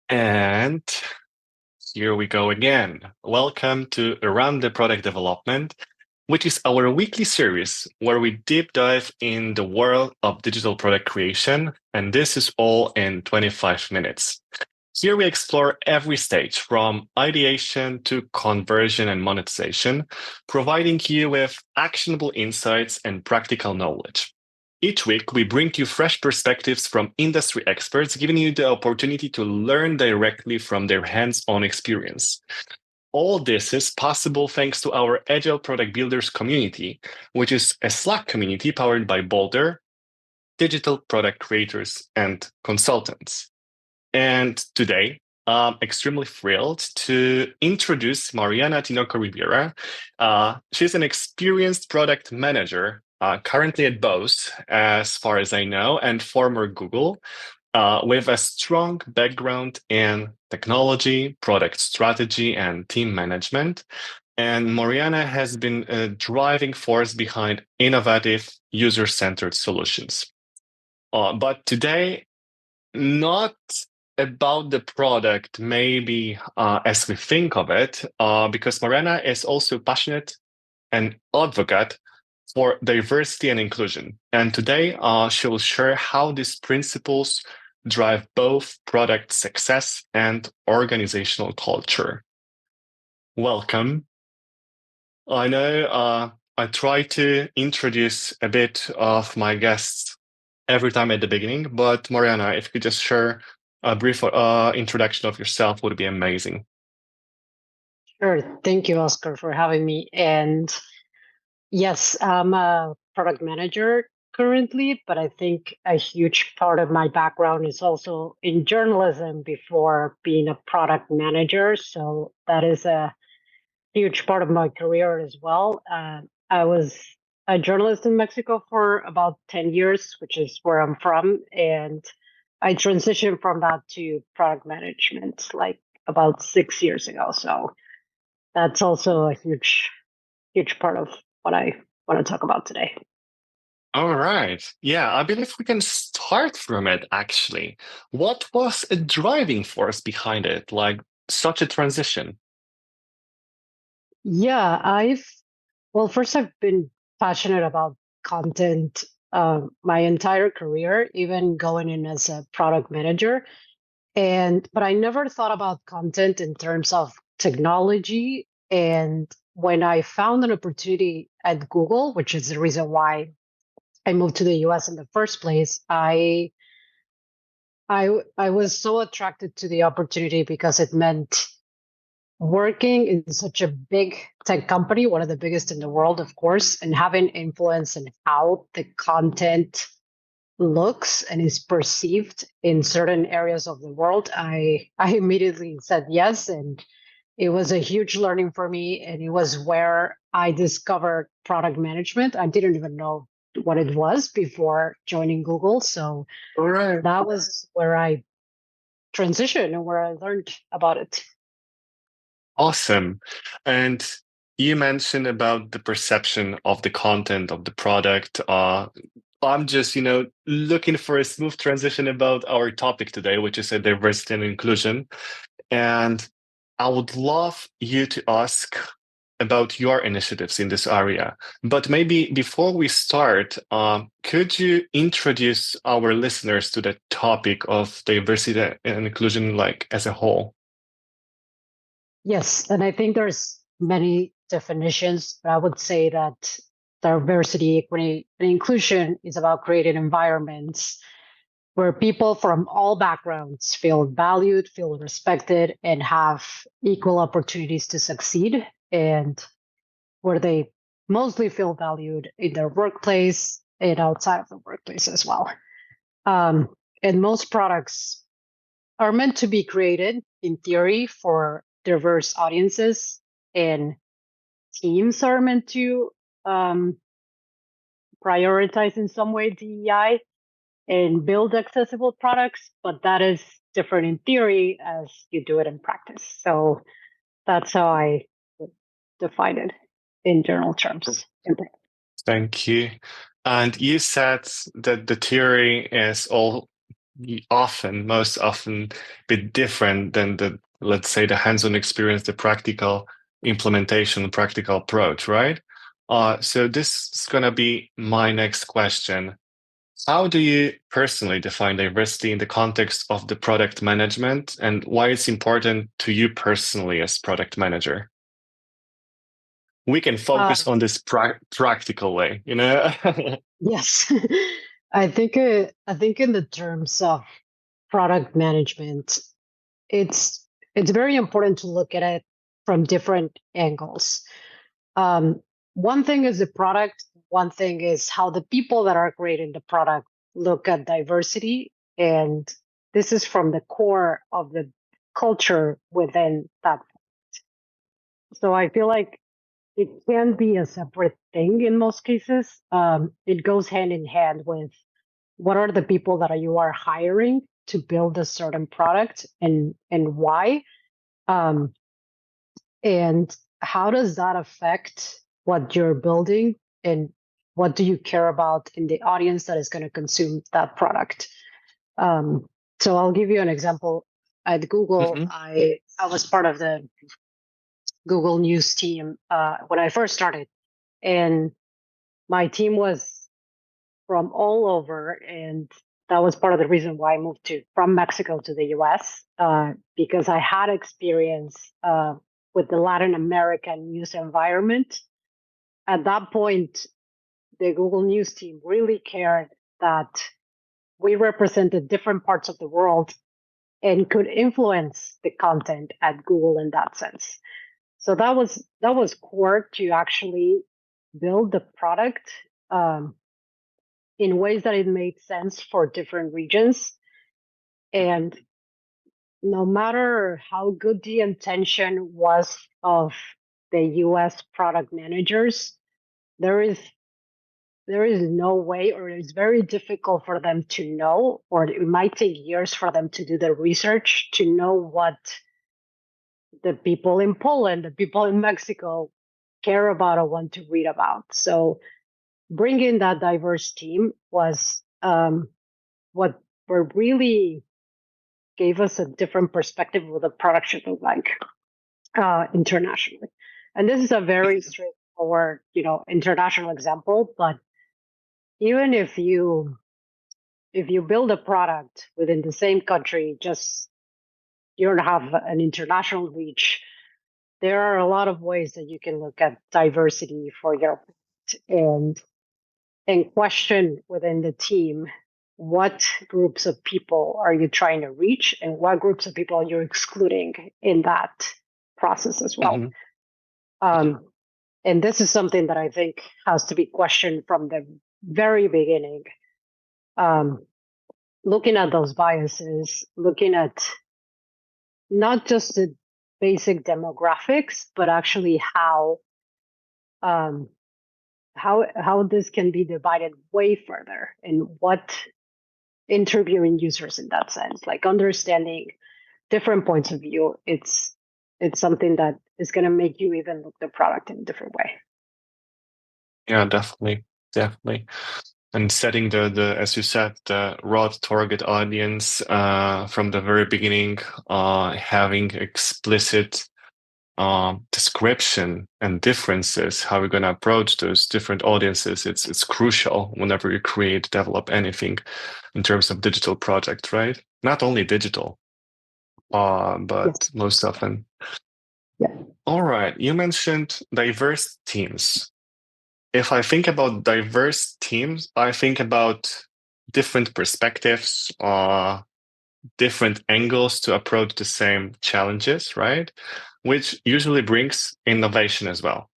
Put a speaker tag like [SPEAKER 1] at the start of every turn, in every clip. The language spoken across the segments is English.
[SPEAKER 1] And here we go again. Welcome to Around the Product Development, which is our weekly series where we deep dive in the world of digital product creation. And this is all in 25 minutes. Here we explore every stage from ideation to conversion and monetization, providing you with actionable insights and practical knowledge. Each week, we bring you fresh perspectives from industry experts, giving you the opportunity to learn directly from their hands-on experience. All this is possible thanks to our Agile Product Builders community, which is a Slack community powered by Boldare, digital product creators and consultants. And today, I'm extremely thrilled to introduce Mariana Tinoco Rivera. She's an experienced product manager currently at Bose, as far as I know, and former Google, with a strong background in technology, product strategy, and team management. And Mariana has been a driving force behind innovative, user-centered solutions. But today, not about the product, maybe as we think of it, because Mariana is also passionate and advocate for diversity and inclusion. And today, she will share how these principles drive both product success and organizational culture. Welcome. I know I try to introduce a bit of my guests every time at the beginning, but Mariana, if you could just share a brief introduction of yourself would be amazing.
[SPEAKER 2] Sure. Thank you, Oskar, for having me. And yes, I'm a product manager currently, but I think a huge part of my background is also in journalism before being a product manager. So that is a huge part of my career as well. I was a journalist in Mexico for about 10 years, which is where I'm from. And I transitioned from that to product management like about 6 years ago. So that's also a huge part of what I want to talk about today.
[SPEAKER 1] All right. Yeah, I believe we can start from it actually. What was a driving force behind it, like such a transition?
[SPEAKER 2] Yeah, first I've been passionate about content my entire career, even going in as a product manager. But I never thought about content in terms of technology. And when I found an opportunity at Google, which is the reason why I moved to the US in the first place, I was so attracted to the opportunity because it meant working in such a big tech company, one of the biggest in the world, of course, and having influence in how the content looks and is perceived in certain areas of the world. I immediately said yes, and it was a huge learning for me, and it was where I discovered product management. I didn't even know what it was before joining Google, so
[SPEAKER 1] All right.
[SPEAKER 2] that was where I transitioned and where I learned about it.
[SPEAKER 1] Awesome. And you mentioned about the perception of the content of the product. I'm just, looking for a smooth transition about our topic today, which is a diversity and inclusion. And I would love you to ask about your initiatives in this area. But maybe before we start, could you introduce our listeners to the topic of diversity and inclusion, like as a whole?
[SPEAKER 2] Yes, and I think there's many definitions, but I would say that diversity, equity, and inclusion is about creating environments where people from all backgrounds feel valued, feel respected, and have equal opportunities to succeed, and where they mostly feel valued in their workplace and outside of the workplace as well. Um, and most products are meant to be created in theory for diverse audiences, and teams are meant to prioritize in some way DEI and build accessible products, but that is different in theory as you do it in practice. So that's how I would define it in general terms.
[SPEAKER 1] Thank you. And you said that the theory is all most often, be different than the, let's say, the hands-on experience, the practical implementation, practical approach, right? So this is gonna be my next question. How do you personally define diversity in the context of the product management, and why it's important to you personally as product manager? We can
[SPEAKER 2] Uh,
[SPEAKER 1] focus on this practical way, you know?
[SPEAKER 2] yes, I think in the terms of product management, it's it's very important to look at it from different angles. Um, one thing is the product. One thing is how the people that are creating the product look at diversity, and this is from the core of the culture within that. So I feel like it can be a separate thing in most cases. It goes hand in hand with what are the people that you are hiring to build a certain product and why, um, and how does that affect what you're building and what do you care about in the audience that is going to consume that product. Um, so I'll give you an example. At Google,
[SPEAKER 1] Mhm.
[SPEAKER 2] I was part of the Google News team when I first started, and my team was from all over, and that was part of the reason why I moved to from Mexico to the US, because I had experience with the Latin American news environment. At that point, the Google News team really cared that we represented different parts of the world and could influence the content at Google in that sense. So that was core to actually build the product um, in ways that it made sense for different regions. And no matter how good the intention was of the US product managers, there is there is no way, or it's very difficult for them to know, or it might take years for them to do the research to know what the people in Poland, the people in Mexico care about or want to read about. So bringing that diverse team was what were really gave us a different perspective of what the product should look like internationally. And this is a very straightforward, international example. But even if you build a product within the same country, just you don't have an international reach, there are a lot of ways that you can look at diversity for your product and question within the team what groups of people are you trying to reach and what groups of people you're excluding in that process as well.
[SPEAKER 1] Mhm.
[SPEAKER 2] Um, and this is something that I think has to be questioned from the very beginning. Um, Looking at those biases, looking at not just the basic demographics, but actually um, how this can be divided way further and what interviewing users in that sense, like understanding different points of view. It's something that is going to make you even look the product in a different way.
[SPEAKER 1] Yeah, definitely, definitely. And setting the as you said, the broad target audience from the very beginning, having explicit description and differences, how we're going to approach those different audiences. It's crucial whenever you create, develop anything in terms of digital project, right? Not only digital,
[SPEAKER 2] Yes.
[SPEAKER 1] but most often.
[SPEAKER 2] Yeah.
[SPEAKER 1] All right, you mentioned diverse teams. If I think about diverse teams, I think about different perspectives, different angles to approach the same challenges, right? Which usually brings innovation as well.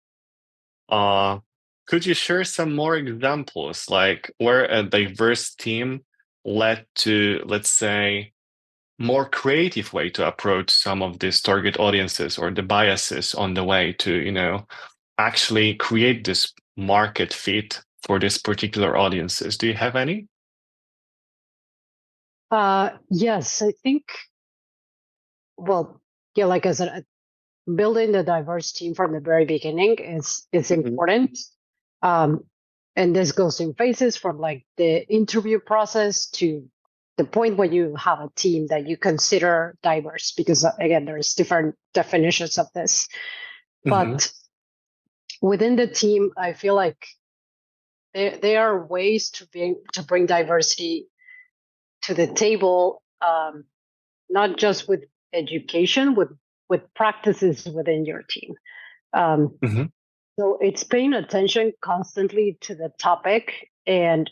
[SPEAKER 1] Uh, could you share some more examples, like where a diverse team led to, let's say, more creative way to approach some of these target audiences or the biases on the way to, actually create this market fit for this particular audiences? Do you have any?
[SPEAKER 2] Yes, I think. Well, yeah, like I said, building the diverse team from the very beginning is
[SPEAKER 1] Mhm.
[SPEAKER 2] important. Um, and this goes in phases from like the interview process to the point where you have a team that you consider diverse, because again, there's different definitions of this.
[SPEAKER 1] Mm-hmm.
[SPEAKER 2] But within the team, I feel like there are ways to bring diversity to the table, not just with education, with practices within your team. Um,
[SPEAKER 1] Mm-hmm.
[SPEAKER 2] so it's paying attention constantly to the topic, and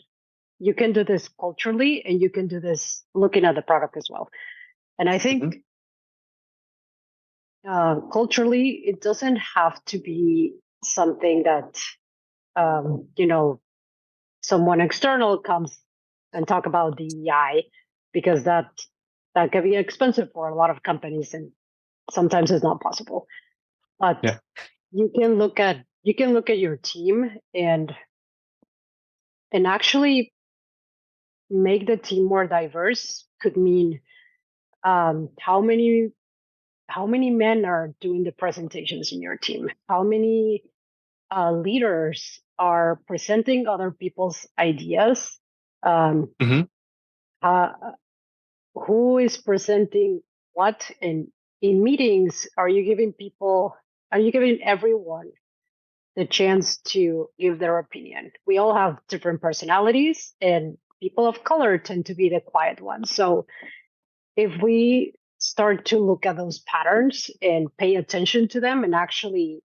[SPEAKER 2] you can do this culturally, and you can do this looking at the product as well. And I
[SPEAKER 1] Mm-hmm.
[SPEAKER 2] think culturally, it doesn't have to be something that someone external comes and talk about DEI, because that can be expensive for a lot of companies, and sometimes it's not possible. But
[SPEAKER 1] Yeah.
[SPEAKER 2] you can look at your team and actually make the team more diverse. Could mean how many men are doing the presentations in your team, how many leaders are presenting other people's ideas, um,
[SPEAKER 1] Mm-hmm.
[SPEAKER 2] uh, who is presenting what, and in meetings, are you giving everyone the chance to give their opinion? We all have different personalities, and people of color tend to be the quiet ones. So if we start to look at those patterns and pay attention to them, and actually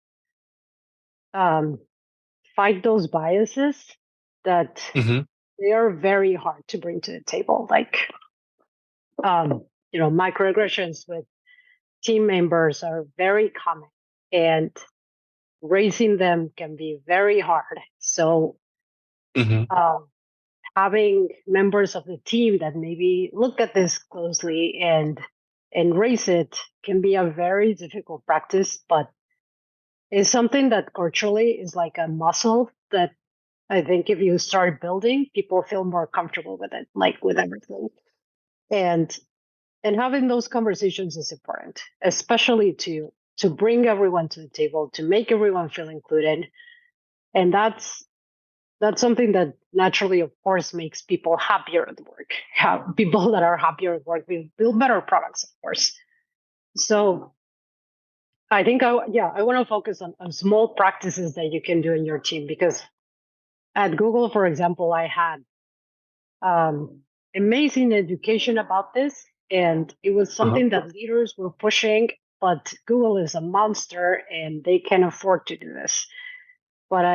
[SPEAKER 2] um, fight those biases, that
[SPEAKER 1] Mm-hmm.
[SPEAKER 2] they are very hard to bring to the table, like um, microaggressions with team members are very common, and raising them can be very hard. So
[SPEAKER 1] Mm-hmm.
[SPEAKER 2] um, having members of the team that maybe look at this closely and raise it can be a very difficult practice, but it's something that culturally is like a muscle that I think if you start building, people feel more comfortable with it, like with everything. And and having those conversations is important, especially to bring everyone to the table, to make everyone feel included. And that's something that naturally, of course, makes people happier at work. People that are happier at work will build better products, of course. So I think I want to focus on small practices that you can do in your team, because at Google, for example, I had um, amazing education about this, and it was
[SPEAKER 1] Uh-huh.
[SPEAKER 2] something that leaders were pushing. But Google is a monster, and they can afford to do this. But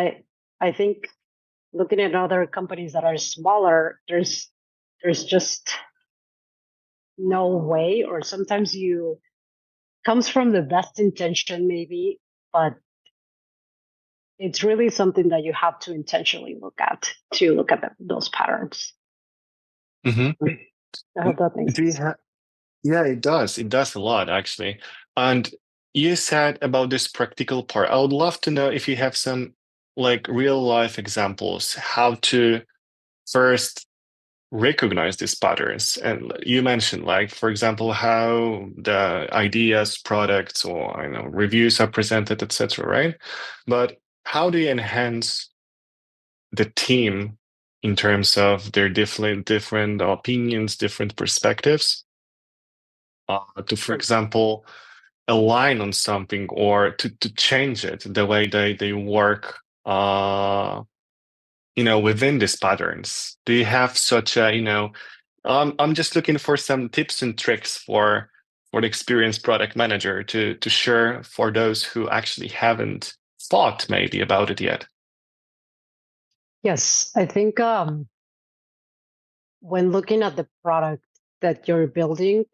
[SPEAKER 2] I think looking at other companies that are smaller, there's just no way, or sometimes you comes from the best intention maybe, but it's really something that you have to intentionally look at those patterns.
[SPEAKER 1] Mm-hmm.
[SPEAKER 2] I hope that makes
[SPEAKER 1] Do you
[SPEAKER 2] sense.
[SPEAKER 1] have? Yeah, it does. It does a lot, actually. And you said about this practical part. I would love to know if you have some like real life examples how to first recognize these patterns. And you mentioned, like, for example, how the ideas, products, or I know reviews are presented, etc. Right? But how do you enhance the team in terms of their different opinions, different perspectives? To, for
[SPEAKER 2] Sure.
[SPEAKER 1] example, align on something or to change it the way they work within these patterns. Do you have such a I'm just looking for some tips and tricks for the experienced product manager to share for those who actually haven't thought maybe about it yet.
[SPEAKER 2] Yes, I think when looking at the product that you're building,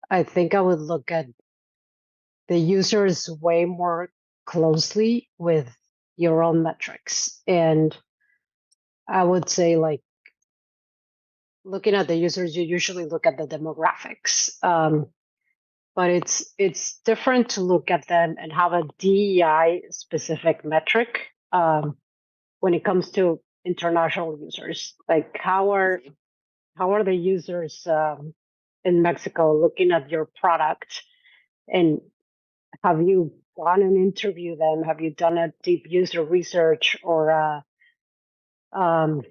[SPEAKER 2] I think I would look at the users way more closely with your own metrics. And I would say, like, looking at the users, you usually look at the demographics. But it's different to look at them and have a DEI specific metric when it comes to international users. Like, how are the users in Mexico looking at your product, and have you gone and interviewed them? Have you done a deep user research, or um,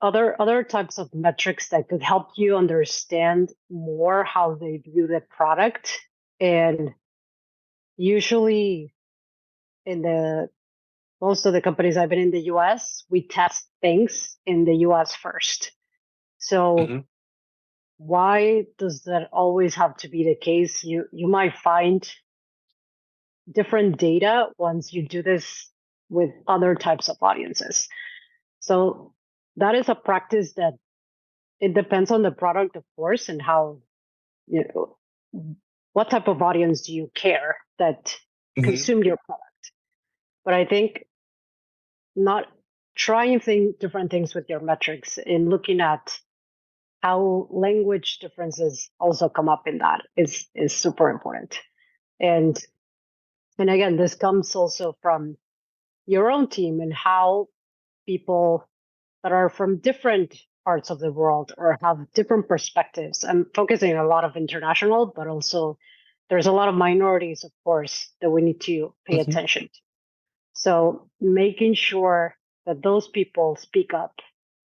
[SPEAKER 2] other types of metrics that could help you understand more how they view the product. And usually in the most of the companies I've been in the US, we test things in the US first. So
[SPEAKER 1] Hmm.
[SPEAKER 2] why does that always have to be the case? You might find different data once you do this with other types of audiences. So that is a practice that it depends on the product, of course, and how, you know, what type of audience do you care that
[SPEAKER 1] Hmm.
[SPEAKER 2] consume your product. But I think not trying different things with your metrics and looking at how language differences also come up in that is super important. And and again, this comes also from your own team and how people that are from different parts of the world or have different perspectives. I'm focusing a lot of international, but also there's a lot of minorities, of course, that we need to pay
[SPEAKER 1] Hmm.
[SPEAKER 2] attention to. So making sure that those people speak up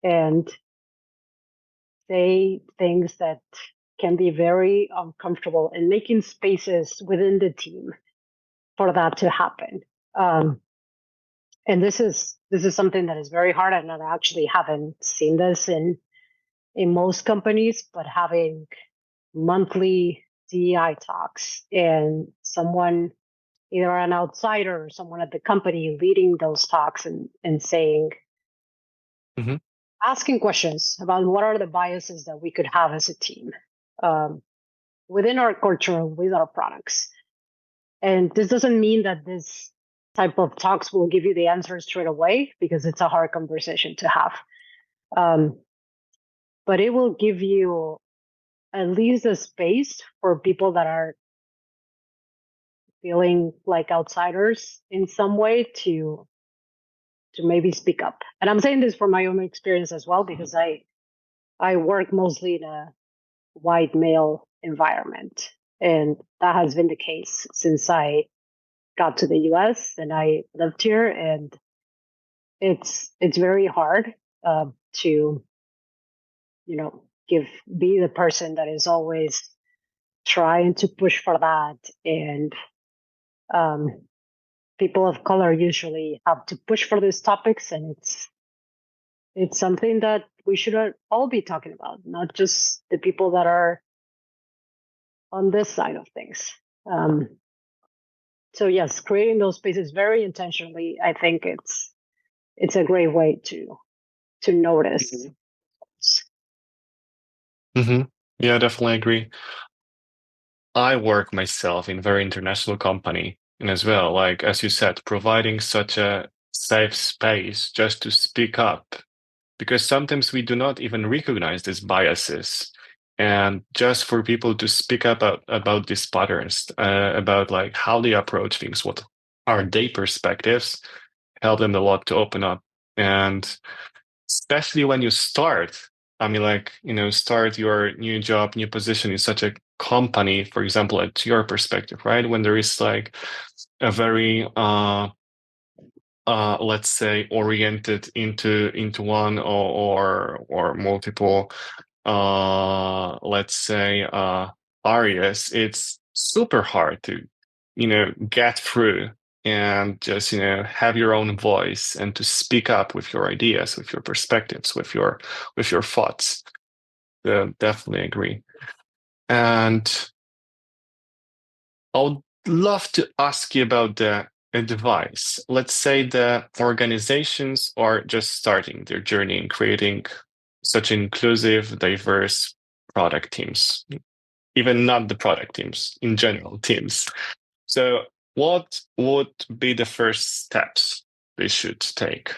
[SPEAKER 2] and say things that can be very uncomfortable and making spaces within the team for that to happen. Um, and this is something that is very hard, and I actually haven't seen this in most companies, but having monthly DEI talks and someone, either an outsider or someone at the company, leading those talks and saying,
[SPEAKER 1] Hmm.
[SPEAKER 2] asking questions about what are the biases that we could have as a team um, within our culture, with our products. And this doesn't mean that this type of talks will give you the answers straight away, because it's a hard conversation to have. Um, but it will give you at least a space for people that are feeling like outsiders in some way to maybe speak up. And I'm saying this from my own experience as well, because I work mostly in a white male environment, and that has been the case since I got to the US and I lived here. And it's very hard to, give be the person that is always trying to push for that. And um, people of color usually have to push for these topics, and it's something that we should all be talking about, not just the people that are on this side of things. Um, so yes, creating those spaces very intentionally, I think it's a great way to notice.
[SPEAKER 1] Hmm. Hmm. Yeah, definitely agree. I work myself in a very international company, and as well, like as you said, providing such a safe space just to speak up, because sometimes we do not even recognize these biases, and just for people to speak up about these patterns, about like how they approach things, what are their perspectives, help them a lot to open up. And especially when you start, I mean, like, start your new job, new position in such a company, for example, at your perspective, right? When there is like a very let's say oriented into one or multiple let's say areas, it's super hard to get through and just have your own voice and to speak up with your ideas, with your perspectives, with your thoughts. Definitely agree. And I would love to ask you about the advice. Let's say the organizations are just starting their journey in creating such inclusive, diverse product teams, even not the product teams, in general teams. So, what would be the first steps they should take?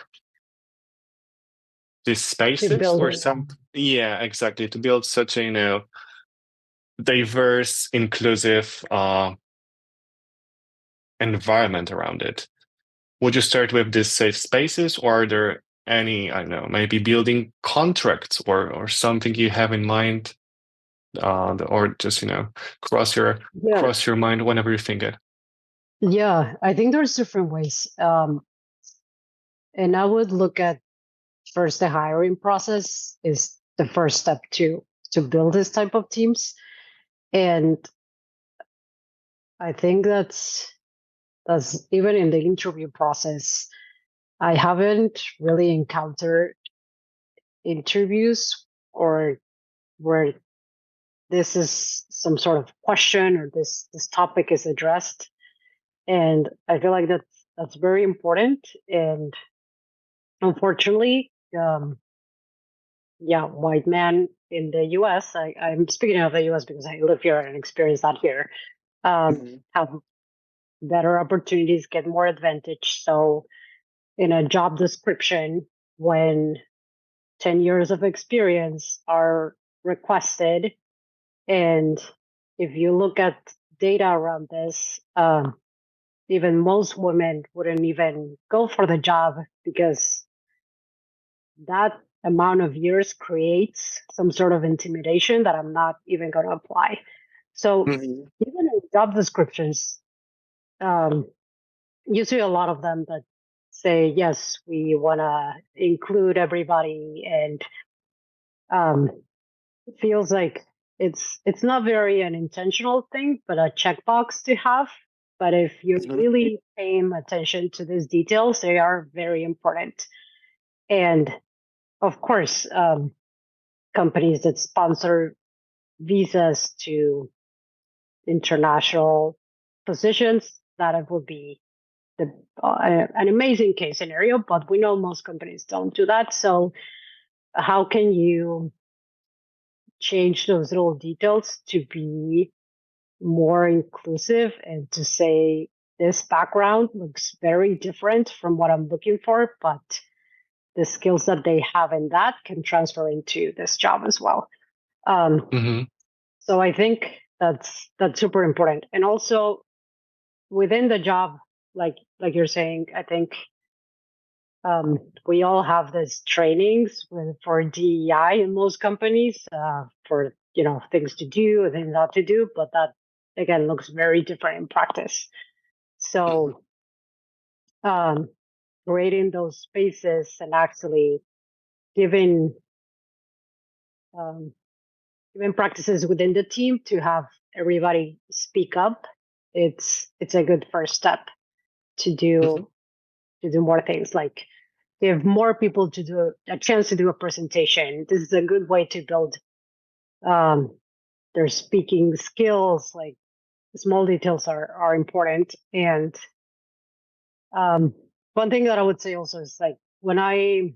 [SPEAKER 1] These
[SPEAKER 2] To
[SPEAKER 1] spaces
[SPEAKER 2] build
[SPEAKER 1] or
[SPEAKER 2] it.
[SPEAKER 1] some, yeah, exactly, to build such a diverse, inclusive environment around it. Would you start with these safe spaces, or are there any, I don't know, maybe building contracts or something you have in mind, or just cross your
[SPEAKER 2] Yeah,
[SPEAKER 1] cross your mind whenever you think it?
[SPEAKER 2] yeah. I think there's different ways, and I would look at first the hiring process is the first step to build this type of teams. And I think that's even in the interview process, I haven't really encountered interviews or where this is some sort of question or this topic is addressed. And I feel like that's very important. And unfortunately, white men in the US, I'm speaking of the US because I live here and experience that here, have better opportunities, get more advantage. So in a job description, when 10 years of experience are requested, and if you look at data around this, even most women wouldn't even go for the job because that amount of years creates some sort of intimidation that I'm not even going to apply. So even in job descriptions, you see a lot of them that say, yes, we want to include everybody, and it feels like it's not very an intentional thing, but a checkbox to have. But if you're really paying attention to these details, they are very important. And of course, companies that sponsor visas to international positions, that it would be an amazing case scenario, but we know most companies don't do that. So how can you change those little details to be more inclusive and to say this background looks very different from what I'm looking for, but the skills that they have in that can transfer into this job as well. So I think that's super important. And also within the job, like you're saying, I think we all have these trainings for DEI in most companies for things to do and things not to do, but that again looks very different in practice. So creating those spaces and actually giving practices within the team to have everybody speak up, it's a good first step to do more things, like give more people to do a chance to do a presentation. This is a good way to build their speaking skills. Like small details are important. And one thing that I would say also is, like, when I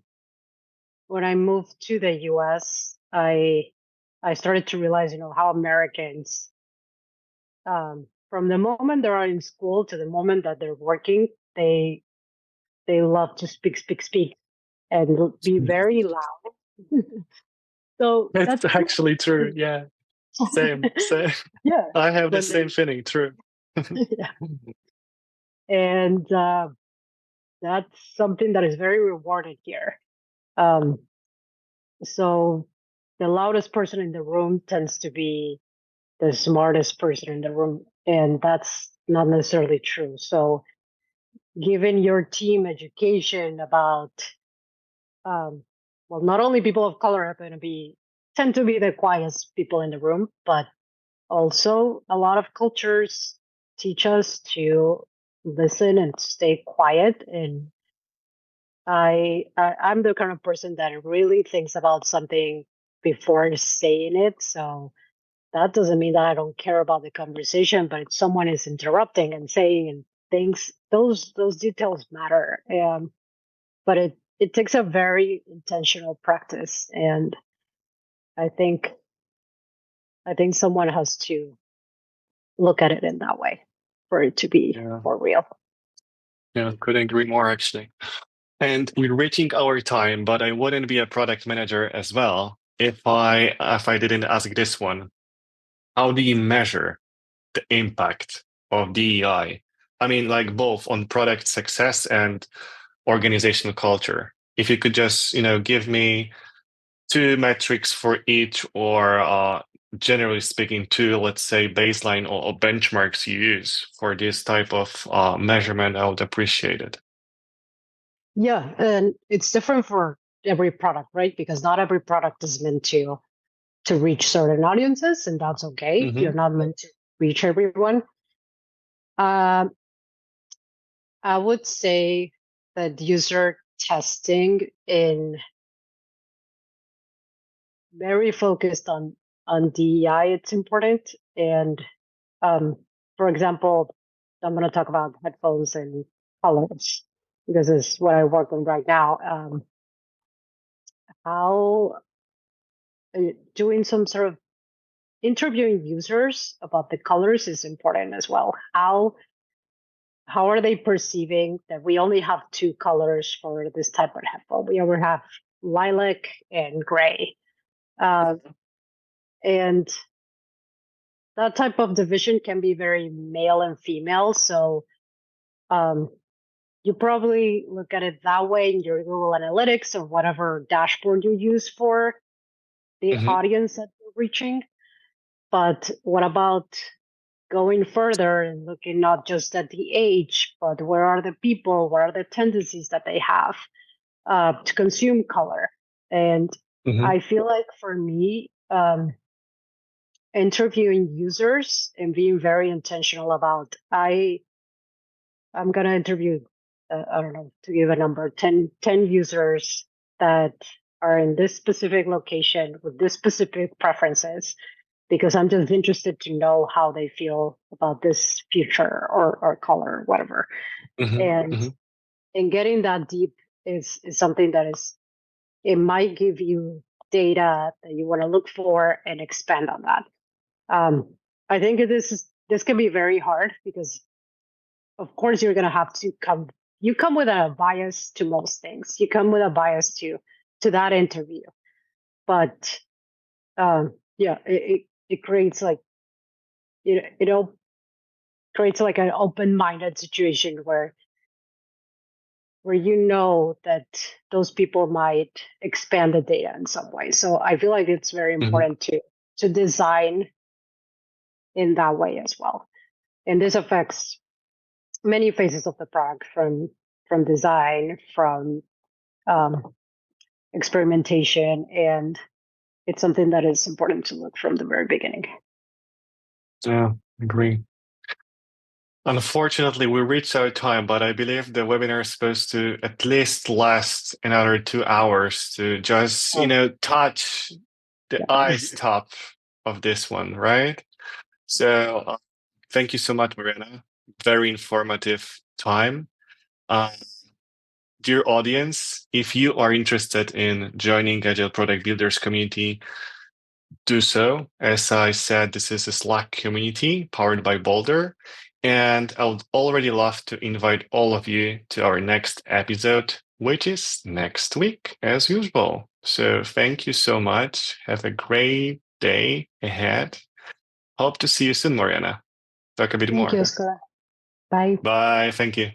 [SPEAKER 2] moved to the US, I started to realize, how Americans, from the moment they're in school to the moment that they're working, they love to speak, and be very loud. So
[SPEAKER 1] It's
[SPEAKER 2] that's
[SPEAKER 1] actually true. Yeah. Same.
[SPEAKER 2] yeah.
[SPEAKER 1] I have the
[SPEAKER 2] When
[SPEAKER 1] same feeling. True.
[SPEAKER 2] yeah. And that's something that is very rewarded here. Um, so the loudest person in the room tends to be the smartest person in the room, and that's not necessarily true. So giving your team education about, well, not only people of color are going to tend to be the quietest people in the room, but also a lot of cultures teach us to listen and stay quiet. And I'm the kind of person that really thinks about something before saying it. So that doesn't mean that I don't care about the conversation, but if someone is interrupting and saying and things, those details matter. But it takes a very intentional practice, and I think someone has to look at it in that way for it to be
[SPEAKER 1] Yeah.
[SPEAKER 2] for real.
[SPEAKER 1] Yeah. Couldn't agree more, actually. And we're reaching our time, but I wouldn't be a product manager as well if I didn't ask this one. How do you measure the impact of DEI? I mean, like both on product success and organizational culture. If you could just, give me two metrics for each, or generally speaking, two, let's say, baseline or benchmarks you use for this type of measurement, I would appreciate it.
[SPEAKER 2] Yeah, and it's different for every product, right? Because not every product is meant to reach certain audiences, and that's okay. You're not meant to reach everyone. Um, I would say that user testing in very focused on DEI, it's important. And for example, I'm going to talk about headphones and colors because it's what I work on right now. How doing some sort of interviewing users about the colors is important as well. How are they perceiving that we only have two colors for this type of headphone? We only have lilac and gray. And that type of division can be very male and female. So you probably look at it that way in your Google Analytics or whatever dashboard you use for the audience that you're reaching. But what about going further and looking not just at the age, but where are the people, what are the tendencies that they have to consume color? And I feel like for me, interviewing users and being very intentional about I'm going to interview, I don't know, to give a number, 10 users that are in this specific location with this specific preferences, because I'm just interested to know how they feel about this feature or color or whatever. And getting that deep is something that it might give you data that you want to look for and expand on that. I think this can be very hard because of course you're going to have to you come with a bias to most things. You come with a bias to that interview. But yeah, it creates like it creates like an open-minded situation where you know that those people might expand the data in some way. So I feel like it's very important to design in that way as well. And this affects many phases of the product, from design, from experimentation, and it's something that is important to look from the very beginning.
[SPEAKER 1] Yeah, agree. Unfortunately, we reached our time, but I believe the webinar is supposed to at least last another 2 hours to just, touch the ice top of this one, right? So thank you so much, Mariana. Very informative time. Dear audience, if you are interested in joining Agile Product Builders community, do so. As I said, this is a Slack community powered by Boldare, and I would already love to invite all of you to our next episode, which is next week, as usual. So thank you so much. Have a great day ahead. Hope to see you soon, Mariana. Talk a bit more.
[SPEAKER 2] Thank you, Oskar. Bye.
[SPEAKER 1] Bye. Thank you.